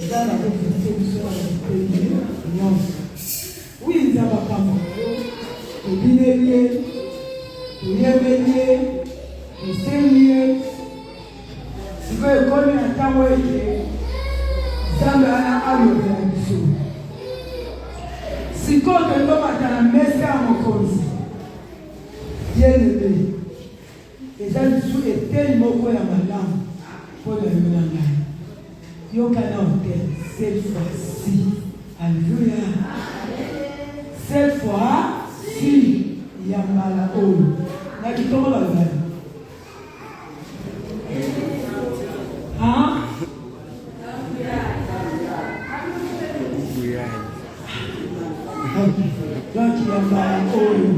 eza na kofixe biso na pays nyonso. Oui, nzambe akambo tobinelie toyebelie toselie sikoyo ekomi na ntango ete nzambe alobela biso sikoyo tondobata na mesa ya mokonzi bien-aimé eza lisu eteli moko ya malamu mpo na yo na ngai yokana hotel cette fois-ci. Alléluia. Cette fois-ci ya mbala oyo na kitongo balobani donc ya mbala oyo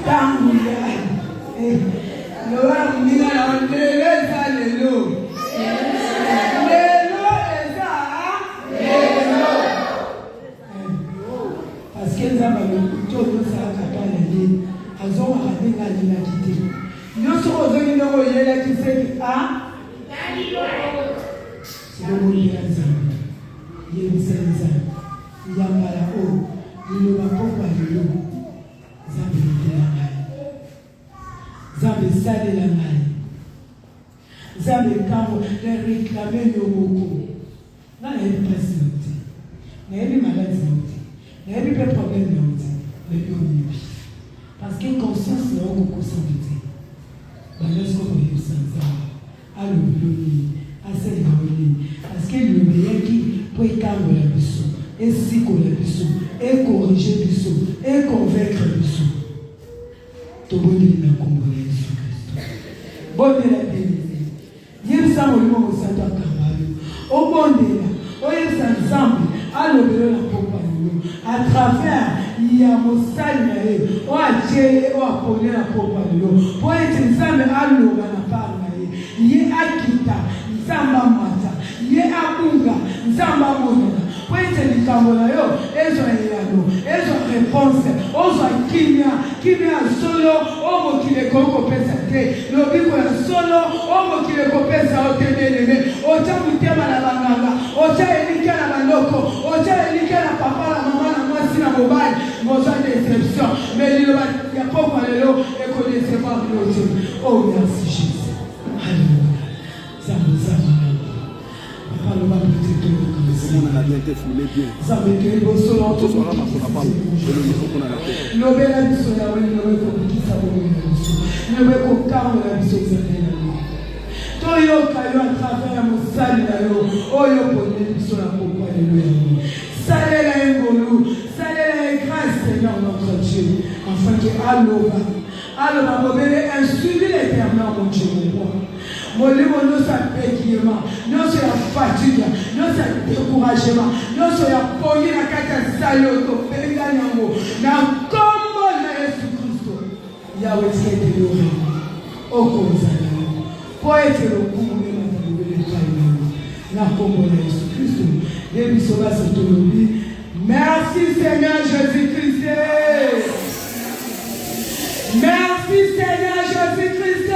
tangu ya loa mninga na lelo eza lelo lelo eza lelo parce que nzamba lokuto osala kata na ye azongaka ndenge alelaki te nyonso ozongi ndenge oyelaki seki silokolela nzambe yebisa nzambe yambala oyo liloba pokwa lelo nzambe lotela ngai nzambe esalela ngai nzambe ntango reklame yo moko nga nayebi mpasi na yo te nayebi maladi na yo te nayebi mpe problème na yo te nayebi oyebi parce que conscience na yo kokosango te balesiko koyebisa nzambe alobelo nini asalela yo nini parce que liloba eyaki mpo ekangola biso esikola biso ekorige biso econvaincre biso tobondeli na kombo ya Yesu Kristo bondela benene yebisa molimo mosantu akamba yo obondela oyebisa nzambe alobelo na pokwa lelo à travers ya mosali na ye oyo atie ye oyo apone na pokwa lelo mpo ete nzambe aloba na part na ye ye akita nzambe amata ye abunga nzambe amonana po ete likambo na yo ezwa elano ezwa réponse ozwa kimia ya solo oyo mokili ekoki kopesa te lobiko ya solo oyo mokili ekopesa yo te benene otya motema na banganga otya elika na bandoko otya elika na papa na mama na mwasi na mobali mozwa déception mais liloba ya pokwa lelo ekodecevoir yo te oh merci Jésus alléluia zamba on a bien été filmé bien. Ça veut dire que ce soir, on a pas le micro qu'on a la tête. Nous avons la mission, nous avons qui s'abonne la mission. Nous avons carrément la mission qui s'appelle. Toi, yo kayo à travers mon salut là yo. Oh yo pour la mission là pourquoi alléluia. Salut là ngolu, salut là grâce Seigneur notre Dieu. Afin que alors mobile instruire l'éternel mon Dieu mon roi. Molimo nosa péquillement, nosa ya fatigue, nosa découragement, nosa ya poni na kata salo to penga nyango na kombo na Yesu Kristo. Yawe tsete yore. Okozana. Poete lokumu na mabele paino. Na kombo na Yesu Kristo. Debi soba sotolobi. Merci Seigneur Jésus-Christ. Merci Seigneur Jésus-Christ.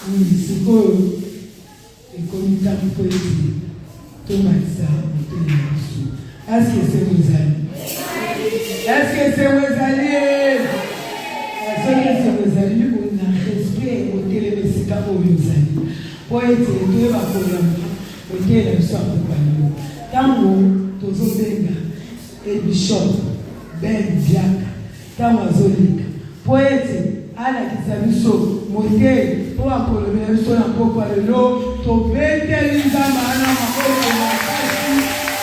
Oui, c'est beau. Et comme il t'a poésie, Thomas, est-ce que c'est vos amis? Est-ce que c'est vos alliés? Est-ce que c'est vos amis? On a respect au télémessica pour vos amis. Poète, tu vas pour le télémessica pour nous. Tango, tozobenga, et bishop, ben diaka, tango azolika. Poète, ala kisabiso, mote, pour apolomer le sol en pourquoi le lot, to bete l'izama, ana makoko, makasi,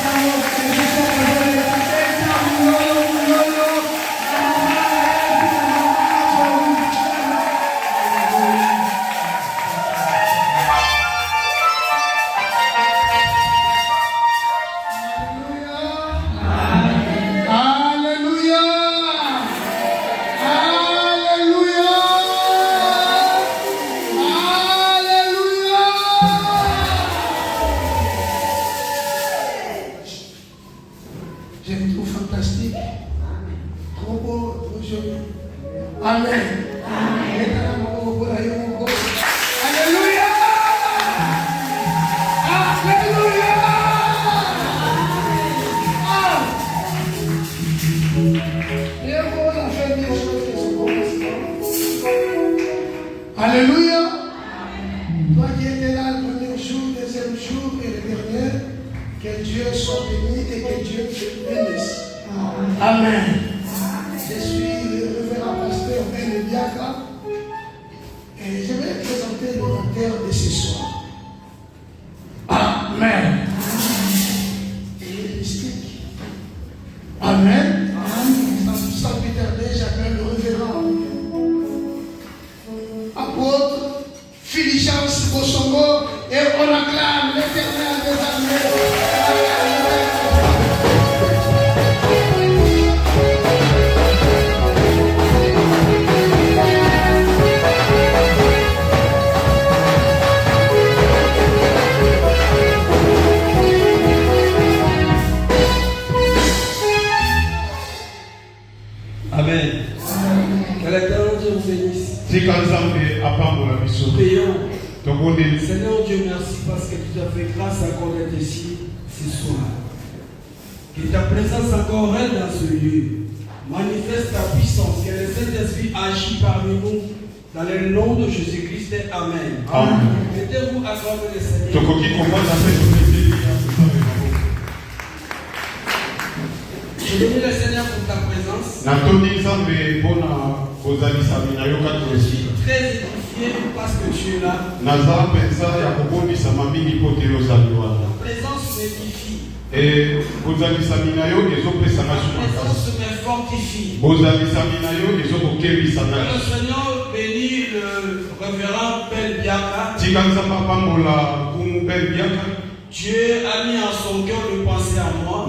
tango, Que Dieu soit béni et que Dieu te bénisse. Amen. Je suis le révérend pasteur Ben Biaka et je vais présenter l'orateur de ce soir. Amen. Et mystique. Amen. Sans plus tarder, j'appelle le révérend apôtre Fulgence Bossongo et on acclame l'Éternel des armées. Amen. Que l'éternel Dieu vous bénisse. Prions. Seigneur Dieu, merci parce que tu as fait grâce encore d'être ici ce soir. Que ta présence encore règne dans ce lieu. Manifeste ta puissance. Que le Saint-Esprit agit parmi nous. Dans le nom de Jésus-Christ. Amen. Amen. Mettez-vous à acclamer le Seigneur. Je bénis le Seigneur pour ta présence. Je suis très édifié parce que tu es là. Ta présence m'édifie. Ta présence me fortifie. Que le Seigneur bénit le révérend Ben Biaka. Dieu a mis en son cœur de penser à moi.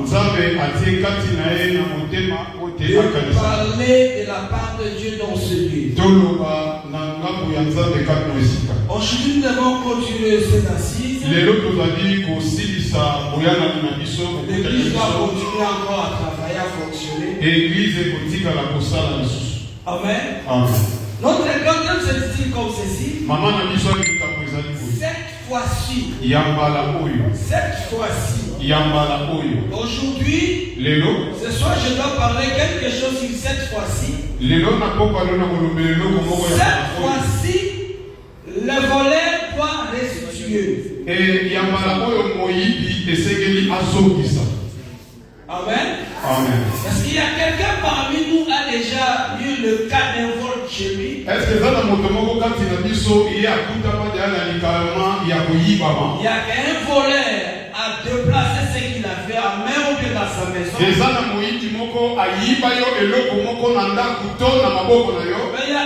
De parler de la part de Dieu dans ce lieu. Aujourd'hui, nous devons continuer cette assise. L'Église va continuer encore à travailler, à fonctionner. Amen. Notre église se dit comme ceci. Cette fois-ci, aujourd'hui, ce soir, je dois parler quelque chose sur cette fois-ci. Cette fois-ci, le volet doit restituer. Amen. Amen. Est-ce qu'il y a quelqu'un parmi nous qui a déjà eu le cas d'un vol chez lui? Est-ce que ça il y a un voleur à déplacer ce qu'il a fait à main ou bien dans sa maison. Mais il y a un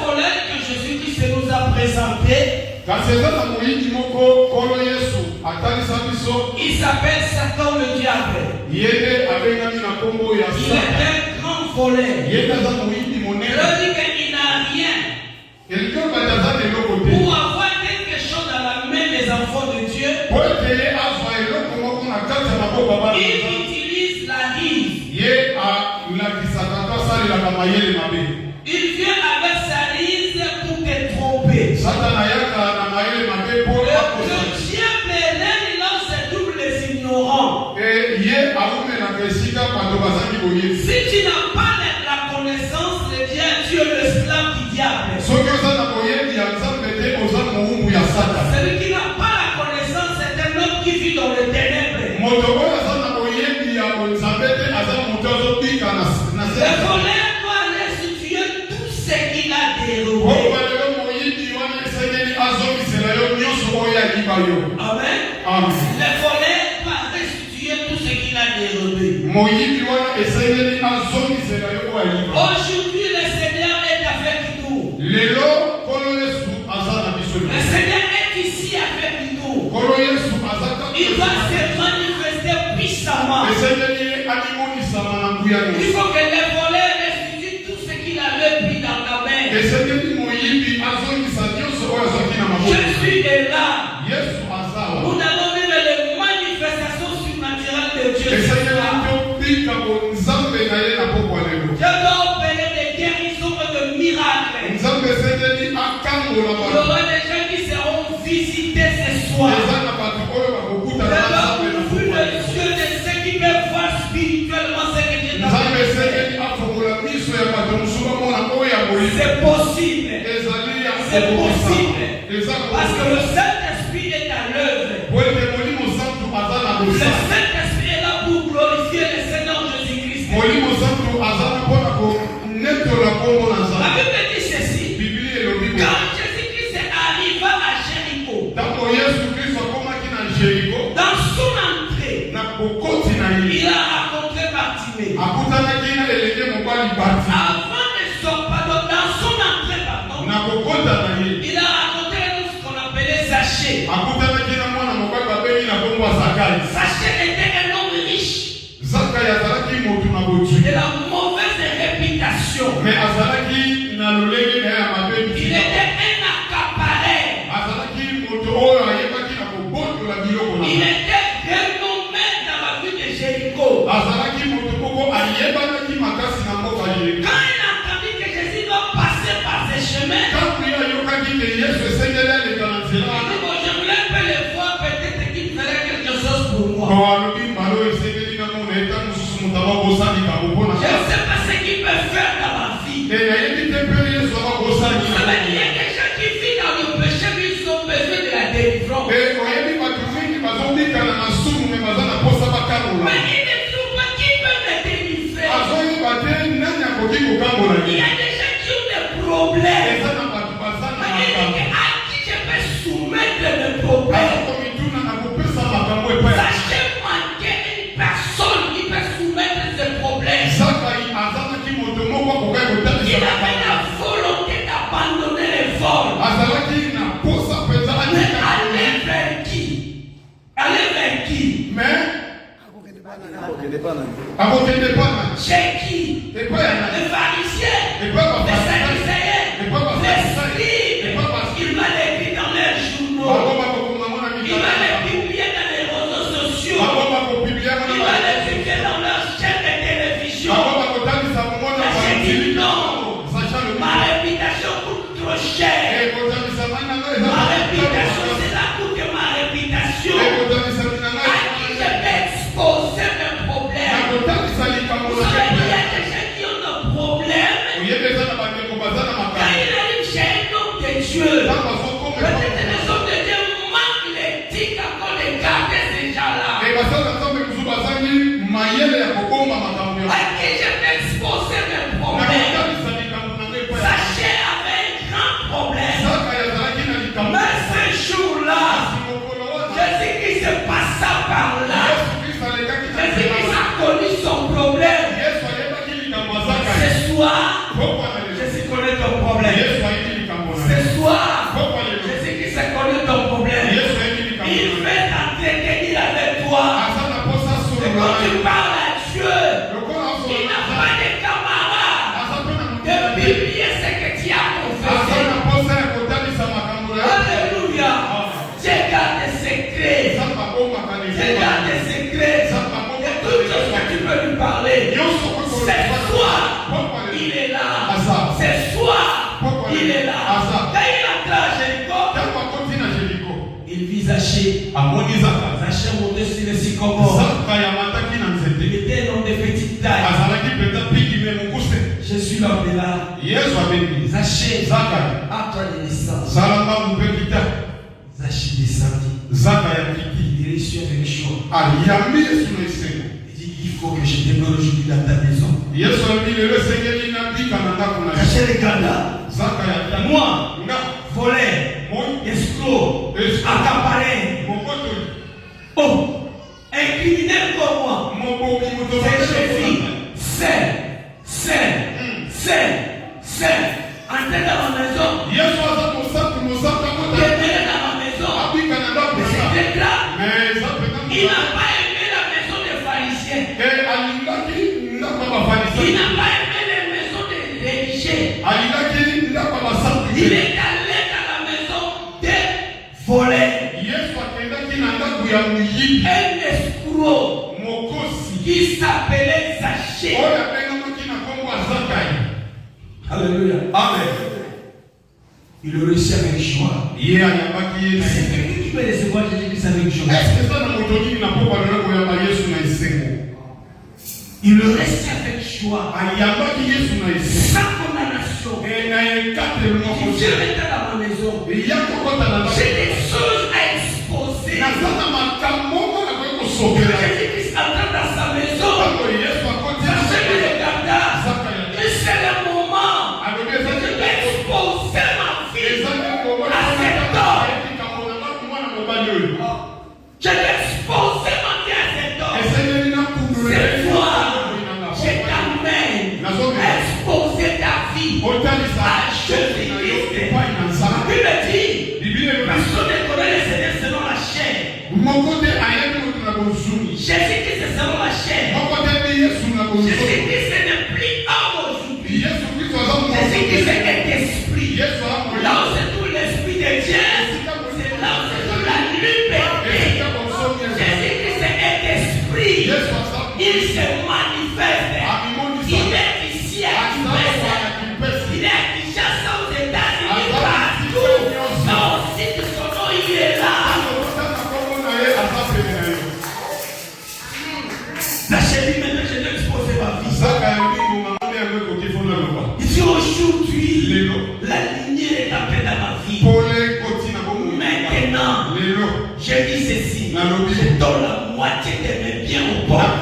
voleur que Jésus-Christ nous a présenté. Il s'appelle Satan le diable. Il est un grand voleur. Il dit qu'il n'a rien pour avoir quelque chose dans la main des enfants de Dieu. Il utilise la ruse. Il vient avec sa ruse pour te tromper. Le diable est là, il lance double les ignorants. Si tu n'as pas la connaissance de Dieu, tu es l'esclave du diable. Celui qui n'a pas la connaissance, c'est un homme qui vit dans les ténèbres. Le voleur doit restituer tout ce qu'il a dérobé. Amen. Le voleur doit restituer tout ce qu'il a dérobé. Aujourd'hui, le Seigneur est avec nous. Le Seigneur est ici avec nous. Il va se manifester puissamment. Il faut que le voleur restitue tout ce qu'il avait pris dans ta main. Je suis là. Nous avons vu les manifestations surnaturelles de Dieu. Je dois opérer des guérisons et de miracles. Il y aura des gens qui seront visités ce soir. Je dois ouvrir les yeux de ceux qui peuvent voir spirituellement ce que Dieu t'a fait. C'est possible. C'est possible. Parce que le Saint-Esprit est à l'œuvre. Le dans son entrée, pardon, il a raconté ce qu'on appelait Zachée. Zachée était un homme riche, de la mauvaise réputation. Il était un accaparé. Il était renommé dans la ville de Jéricho. Quand il a entendu que Jésus va passer par ces chemins, il dit, bon, j'aimerais un peu le voir, peut-être qu'il ferait quelque chose pour moi. Je ne sais pas ce qu'il peut faire dans ma vie. Vous savez, il y a des gens qui vivent dans le péché, mais ils ont besoin de la délivrance. Mais il ne trouve pas qui peut me délivrer. Il y a des gens qui ont des problèmes. Mais il dit, à qui je peux soumettre le problème? Sachez manquer une personne qui peut soumettre ce problème. Il avait la volonté d'abandonner les vols. Mais aller vers qui? Aller vers qui? Chez qui? Les pharisiens, les sadducéens, les scribes. Il m'a écrit dans les journaux. Il m'a publié dans les réseaux sociaux. Il m'a publié dans leurs chaînes de télévision. J'ai dit non. Ma réputation coûte trop cher. Ma réputation, c'est la coûte de ma réputation. À qui je vais exposer mes problèmes? Vous savez, il y a des gens qui ont des problèmes. Quand il arrive chez un homme de Dieu, peut-être les hommes de Dieu manquent l'éthique encore de garder ces gens-là. À qui je vais exposer mes problèmes? Zachée avait un grand problème. Mais ce jour-là, Jésus-Christ se passa par là. Jésus-Christ a connu son problème. Ce soir, Jésus connaît ton problème. Ce soir, Jésus-Christ a connu ton problème. Il veut t'entretenir avec toi. Et quand tu parles à Dieu, il n'a pas de camarades de publier ce que tu as confessé. Alléluia. Dieu garde des secrets. Dieu garde des secrets. Et toutes choses que tu peux lui parler. Ce soir, il est là. Ce soir, il est là. Quand il entre à Jéricho, il vit Zachée. Zachée montait sur le sycomore. Il était un homme de petite taille. Je suis l'homme de là. Zachée, à toi de naissance. Zachée descendit. Il reçut avec joie. Il dit, il faut que je demeure aujourd'hui dans ta maison. Zachée regarda. Moi, volé, escroc, accaparé. Oh, un criminel comme moi. C'est entrer dans ma maison. Demeurer dans ma maison. Mais c'était grave. Il n'a pas aimé la maison des pharisiens. Il n'a pas aimé les maisons des religieux. Il est allé dans la maison des volets. Un escroc qui s'appelait Zachée. Alléluia. Amen. Il le reçut avec joie. C'est quelqu'un qui peut recevoir Jésus-Christ avec joie. Il le reçut avec joie. Sans condamnation. Dieu était dans ma maison. J'ai des choses à exposer. Jésus-Christ entra dans sa maison. Zachée me regarda. Mais c'est le moment. Je vais exposer ma vie à cet homme. Je vais exposer ma vie à cet homme. Cette fois, je Jésus-Christ est selon la chair. Jésus-Christ n'est plus homme aujourd'hui. Jésus-Christ est esprit. Là où c'est tout l'esprit de Dieu, c'est là où c'est toute la liberté. Jésus-Christ est esprit. Il se manifeste. Il est ici à Kimbesa. Il est à Kinshasa aux États-Unis partout. Non, si de son nom, il est là. La chérie, maintenant, je vais exposer ma vie. Ici aujourd'hui, la lignée est en paix dans ma vie. Maintenant, je dis ceci. Je donne la moitié de mes biens aux pauvres.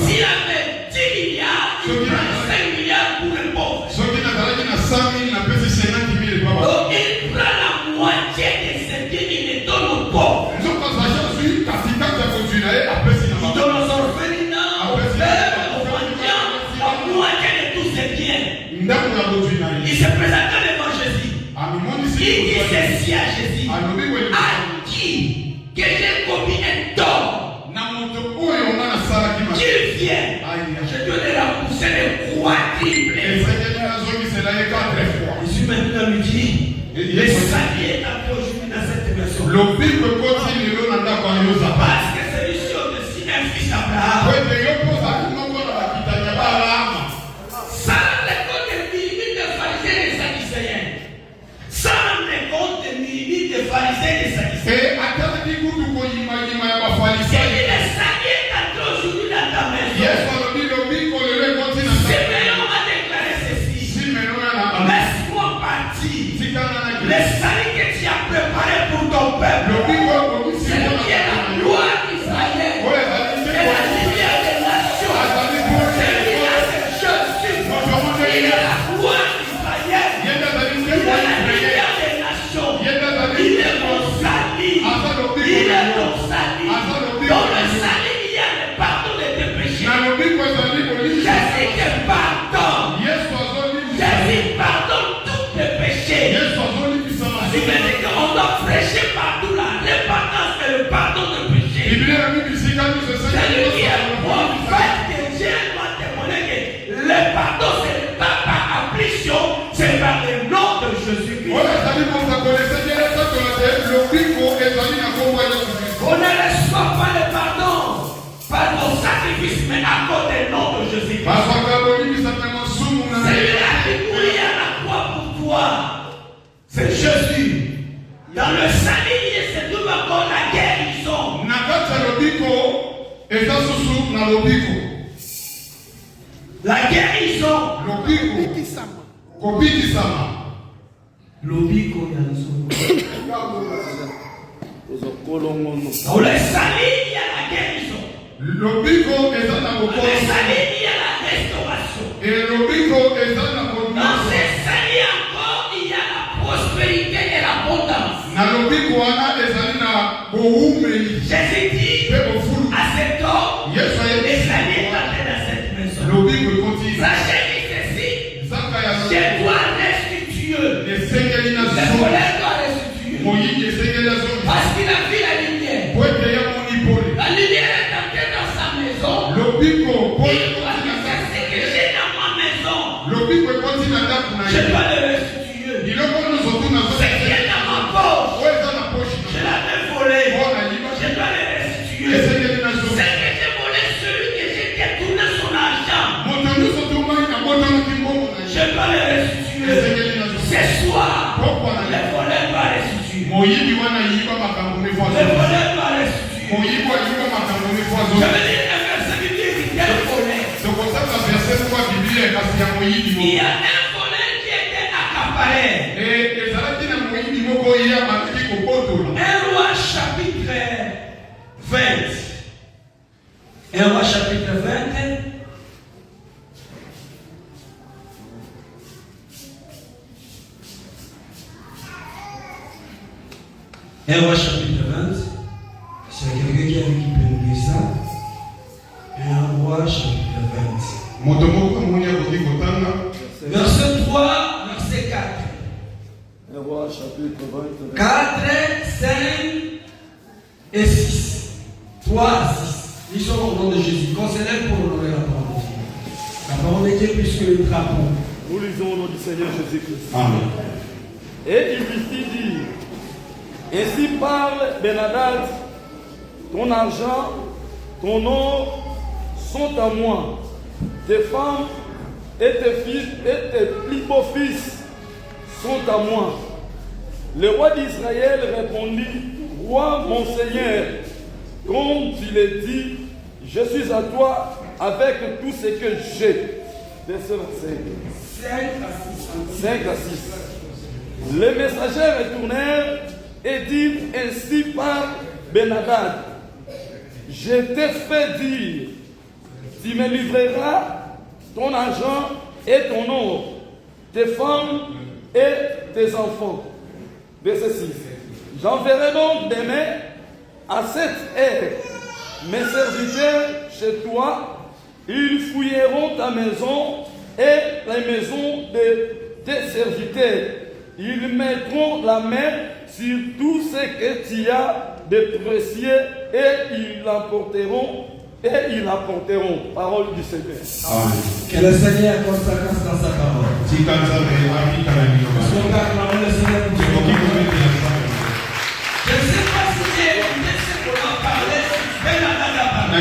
S'il avait 10 milliards, il prend 5 milliards pour les pauvres. Donc il prend la moitié de ses biens, il les donne aux pauvres. Il donne aux orphelinats, aux veuves, aux mendiants, la moitié de tous ses biens. Il se présente devant Jésus. Il dit ceci à Jésus. À qui que j'ai commis un tort, qu'il vienne, je te l'ai repoussé le quadruple. Jésus maintenant lui dit, le salut est entré aujourd'hui dans cette maison. Parce que celui-ci au-dessus est un fils d'Abraham. Sans le compte des milliers de pharisiens et des sadducéens. Sans le compte des milliers de pharisiens et des sadducéens. Et le salut est entré aujourd'hui dans ta maison. Simeon a déclaré ceci. Laisse-moi partir. Le salut que tu as préparé pour ton peuple. C'est lui qui est la gloire d'Israël. Et la lumière des nations. C'est lui qui a cette Jésus. Il est la gloire d'Israël. Il est la lumière des nations. Il est mon salut. Il est mon salut. Dans le salut, il y a le pardon de tes péchés. Jésus te pardonne. Jésus pardonne tous tes péchés. Tu me dis qu'on doit prêcher partout la repentance et le pardon de péché. Celui qui est prophète de Dieu doit témoigner que le pardon, ce n'est pas par affliction, c'est par le nom de Jésus-Christ. On ne reçoit pas le pardon par nos sacrifices, mais à cause du nom de Jésus-Christ. Celui-là qui mourit à la croix pour toi, c'est Jésus. Dans le salut, il se trouve encore la guérison. La guérison. Lobiko dans le salut, il y a la guérison. Dans le salut, il y a la restauration. Dans ce salut encore, il y a la prospérité et l'abondance. Jésus dit à cet homme, le salut est entré dans cette maison. Sachez ceci, je dois restituer. Le voleur doit restituer. Parce qu'il a vu la lumière. La lumière est entrée dans sa maison. Il doit dire ce que j'ai dans ma maison. Je dois le restituer. Ce qui est dans ma poche, je l'avais volé. Je dois le restituer. Ce que j'ai volé, celui que j'ai détourné son argent, je dois le restituer. Ce soir, le voleur doit restituer. Le voleur doit restituer. Je veux dire un verset biblique qui est le voleur. Il y a un voleur qui était accaparé. 1 Roi chapitre 20. 1 Roi chapitre 20. Un Roi chapitre 20. C'est quelqu'un qui peut nous lire ça. 1 Roi chapitre 20. Verset 3, verset 4. 1 Roi chapitre 20. 4, 5, et 6. 3 à 6. Lisons au nom de Jésus. Qu'on s'élève pour honorer la parole de Dieu. La parole de Dieu plus que le drapeau. Nous lisons au nom du Seigneur Jésus-Christ. Amen. Et il lui dit, ainsi parle Ben-Hadad, ton argent, ton or sont à moi, tes femmes et tes fils et tes plus beaux fils sont à moi. Le roi d'Israël répondit, roi mon Seigneur, comme tu l'as dit, je suis à toi avec tout ce que j'ai. Verset 5 à 6. Les messagers retournèrent et dirent ainsi par Ben-Hadad, je t'ai fait dire, tu me livreras ton argent et ton or, tes femmes et tes enfants. Verset 6. J'enverrai donc demain à cette heure mes serviteurs chez toi, ils fouilleront ta maison et la maison de tes serviteurs. Ils mettront la main sur tout ce que tu as de précieux et ils l'emporteront. Parole du Seigneur. Amen. Que le Seigneur accorde sa grâce dans sa parole. Son cœur acclame le Seigneur pour Dieu. Je ne sais pas si tu es écouté ce qu'on a parlé sur Ben-Hadad a parlé.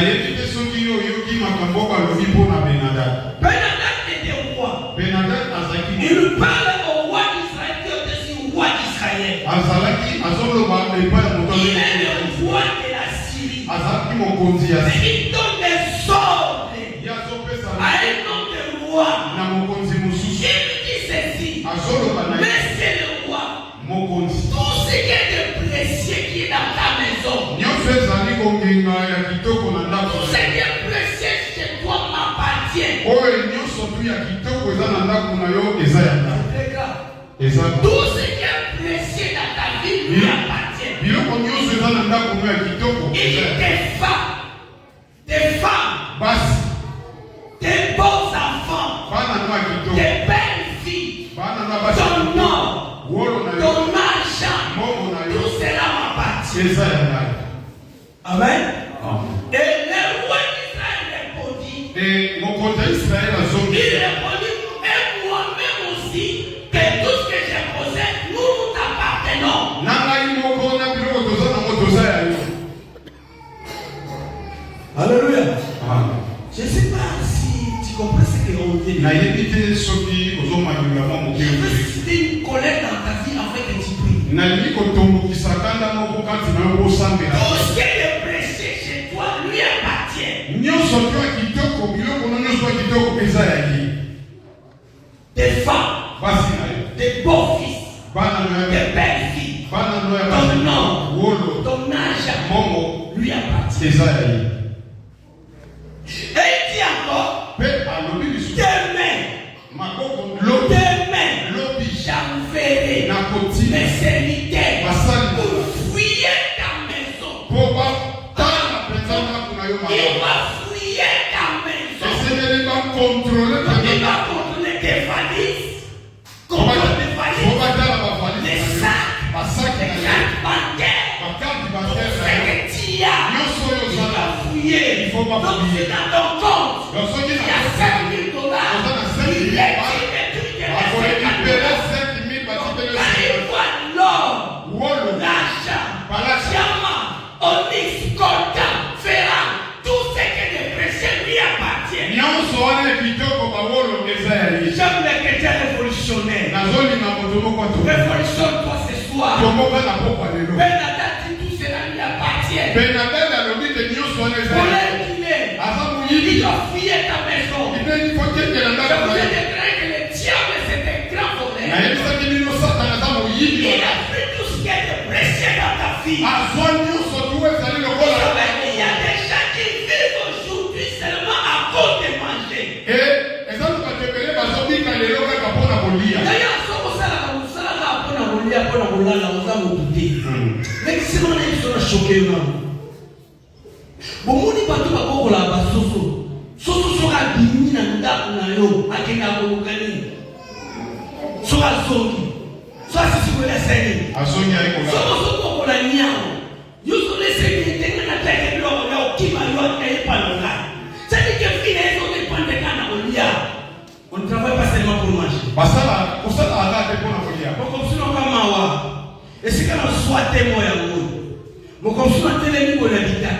Ben-Hadad était roi. Il parle au roi d'Israël qui est aussi roi d'Israël. Il est le roi de la Syrie. Il donne des ordres à un homme de roi. Il dit ceci. Mais c'est le roi. Tout ce qui est de précieux qui est dans ta maison. Tout ce qui est précieux chez toi m'appartient. Tout ce qui est précieux dans ta vie lui appartient. Il dit des femmes, des beaux enfants, des belles filles, ton nom, ton argent, tout cela m'appartient. Amen. Et le roi d'Israël répondit, il répondit, et moi-même aussi, que tout ce que j'ai posé, nous t'appartenons. Alléluia. Je ne sais pas si tu comprends ce que l'on dit. Je veux susciter une colère dans ta vie afin que tu pries. Tout ce qui est prêché chez toi lui appartient. Des femmes, des beaux fils, des belles filles, ton nom, ton argent lui appartient. Et il dit encore, demain, j'enverrai mes serviteurs pour fouiller ta maison. Il va fouiller ta maison. Il va contrôler tes valises, les sacs, les cartes bancaires, ce que tu as. Il va fouiller. Donc c'est dans ton compte. Il y a $5,000. Il est onyx, coltan, ferrant, tout ce que de précieux lui appartient. J'aime les chrétiens révolutionnaires. Révolutionne-toi ce soir. Ben-Hadad dit tout cela lui appartient. Pour l'incliner, il doit fouiller ta maison. Je vous ai déclaré que le diable c'est un grand voleur. Il a pris tout ce qui est de précieux dans ta vie. Il y a des gens qui vivent aujourd'hui seulement à cause de manger. D'ailleurs, si on s'en mais si on est choqué, bon, on pas tout à la basoso. Soso sera bimi na ndaku na yo akenda kolukani. Sera zongi. Sera sisi kwa leseni. Soso soko kwa nyao. Yo so leseni Bonsoir, télémi, mon habitat.